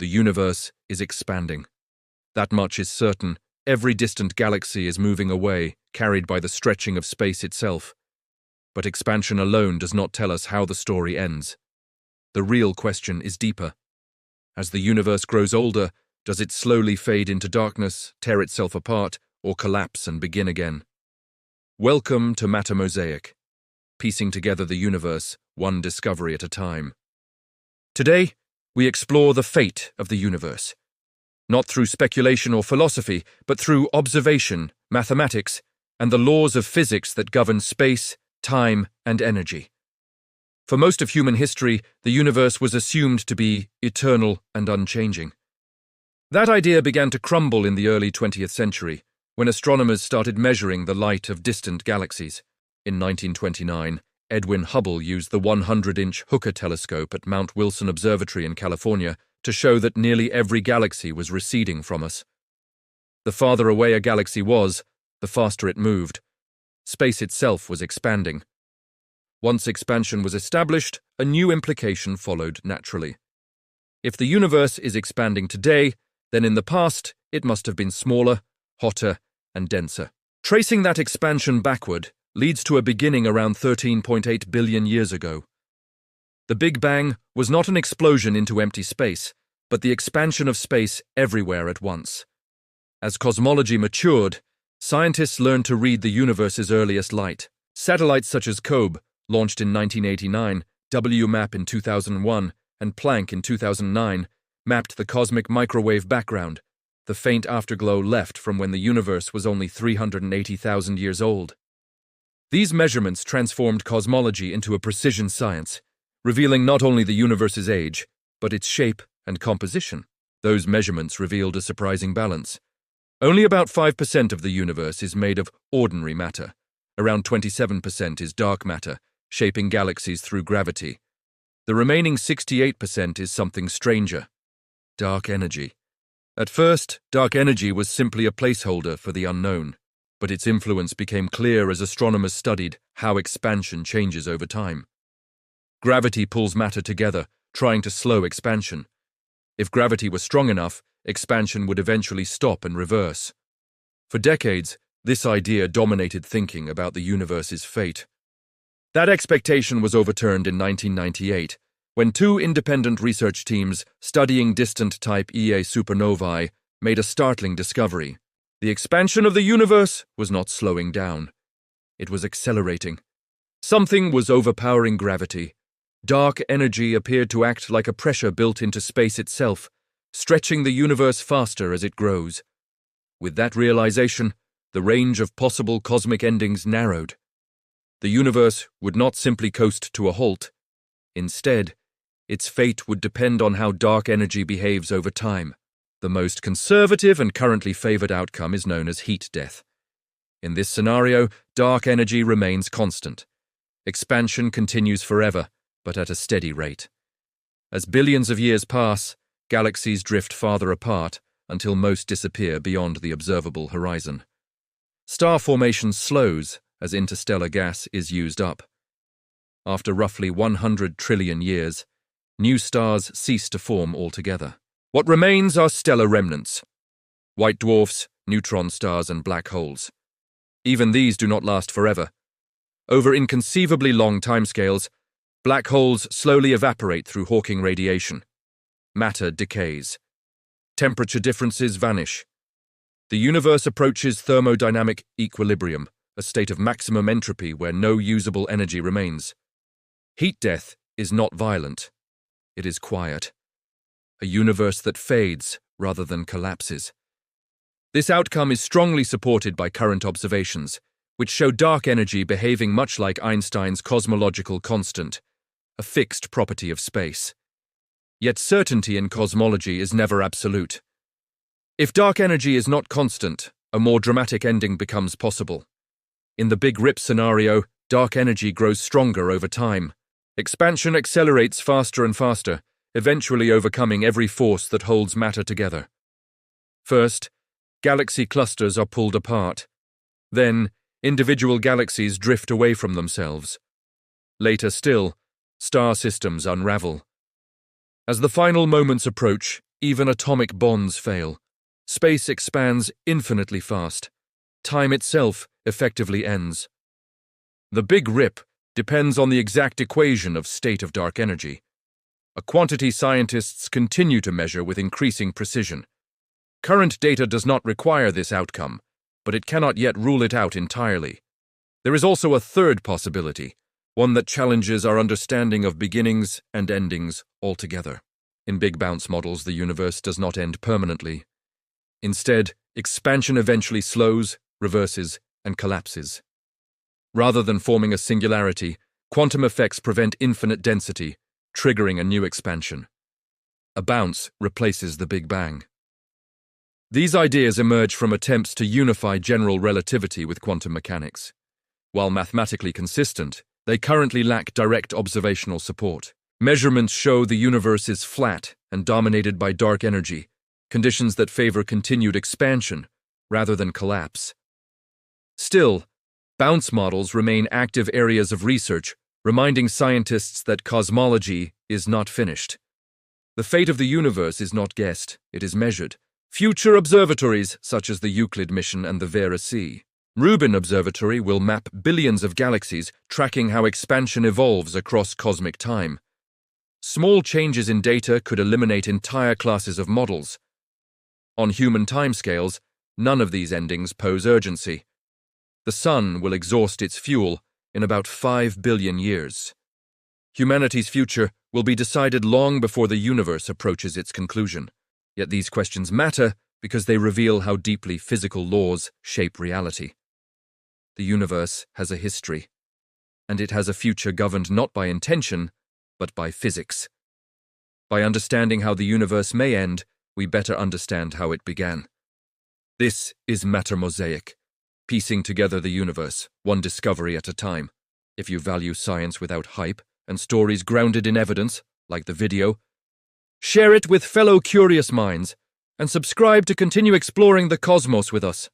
The universe is expanding. That much is certain. Every distant galaxy is moving away, carried by the stretching of space itself. But expansion alone does not tell us how the story ends. The real question is deeper. As the universe grows older, does it slowly fade into darkness, tear itself apart, or collapse and begin again? Welcome to Mattermosaic, piecing together the universe, one discovery at a time. Today, we explore the fate of the universe. Not through speculation or philosophy, but through observation, mathematics, and the laws of physics that govern space, time, and energy. For most of human history, the universe was assumed to be eternal and unchanging. That idea began to crumble in the early 20th century, when astronomers started measuring the light of distant galaxies. In 1929, Edwin Hubble used the 100-inch Hooker telescope at Mount Wilson Observatory in California to show that nearly every galaxy was receding from us. The farther away a galaxy was, the faster it moved. Space itself was expanding. Once expansion was established, a new implication followed naturally. If the universe is expanding today, then in the past it must have been smaller, hotter, and denser. Tracing that expansion backward leads to a beginning around 13.8 billion years ago. The Big Bang was not an explosion into empty space, but the expansion of space everywhere at once. As cosmology matured, scientists learned to read the universe's earliest light. Satellites such as COBE, launched in 1989, WMAP in 2001, and Planck in 2009, mapped the cosmic microwave background, the faint afterglow left from when the universe was only 380,000 years old. These measurements transformed cosmology into a precision science, revealing not only the universe's age, but its shape and composition. Those measurements revealed a surprising balance. Only about 5% of the universe is made of ordinary matter. Around 27% is dark matter, shaping galaxies through gravity. The remaining 68% is something stranger: dark energy. At first, dark energy was simply a placeholder for the unknown, but its influence became clear as astronomers studied how expansion changes over time. Gravity pulls matter together, trying to slow expansion. If gravity were strong enough, expansion would eventually stop and reverse. For decades, this idea dominated thinking about the universe's fate. That expectation was overturned in 1998, when two independent research teams studying distant Type Ia supernovae made a startling discovery. The expansion of the universe was not slowing down. It was accelerating. Something was overpowering gravity. Dark energy appeared to act like a pressure built into space itself, stretching the universe faster as it grows. With that realization, the range of possible cosmic endings narrowed. The universe would not simply coast to a halt. Instead, its fate would depend on how dark energy behaves over time. The most conservative and currently favored outcome is known as heat death. In this scenario, dark energy remains constant. Expansion continues forever, but at a steady rate. As billions of years pass, galaxies drift farther apart until most disappear beyond the observable horizon. Star formation slows as interstellar gas is used up. After roughly 100 trillion years, new stars cease to form altogether. What remains are stellar remnants: white dwarfs, neutron stars, and black holes. Even these do not last forever. Over inconceivably long timescales, black holes slowly evaporate through Hawking radiation. Matter decays. Temperature differences vanish. The universe approaches thermodynamic equilibrium, a state of maximum entropy where no usable energy remains. Heat death is not violent. It is quiet. A universe that fades rather than collapses. This outcome is strongly supported by current observations, which show dark energy behaving much like Einstein's cosmological constant, a fixed property of space. Yet certainty in cosmology is never absolute. If dark energy is not constant, a more dramatic ending becomes possible. In the Big Rip scenario, dark energy grows stronger over time. Expansion accelerates faster and faster, eventually overcoming every force that holds matter together. First, galaxy clusters are pulled apart. Then, individual galaxies drift away from themselves. Later still, star systems unravel. As the final moments approach, even atomic bonds fail. Space expands infinitely fast. Time itself effectively ends. The Big Rip depends on the exact equation of state of dark energy. A quantity scientists continue to measure with increasing precision. Current data does not require this outcome, but it cannot yet rule it out entirely. There is also a third possibility, one that challenges our understanding of beginnings and endings altogether. In big bounce models, the universe does not end permanently. Instead, expansion eventually slows, reverses, and collapses. Rather than forming a singularity, quantum effects prevent infinite density, triggering a new expansion. A bounce replaces the Big Bang. These ideas emerge from attempts to unify general relativity with quantum mechanics. While mathematically consistent, they currently lack direct observational support. Measurements show the universe is flat and dominated by dark energy, conditions that favor continued expansion rather than collapse. Still, bounce models remain active areas of research, reminding scientists that cosmology is not finished. The fate of the universe is not guessed, it is measured. Future observatories, such as the Euclid mission and the Vera C. Rubin Observatory, will map billions of galaxies, tracking how expansion evolves across cosmic time. Small changes in data could eliminate entire classes of models. On human timescales, none of these endings pose urgency. The Sun will exhaust its fuel in about 5 billion years. Humanity's future will be decided long before the universe approaches its conclusion. Yet these questions matter because they reveal how deeply physical laws shape reality. The universe has a history, and it has a future governed not by intention, but by physics. By understanding how the universe may end, we better understand how it began. This is Mattermosaic, piecing together the universe, one discovery at a time. If you value science without hype and stories grounded in evidence, like the video, share it with fellow curious minds, and subscribe to continue exploring the cosmos with us.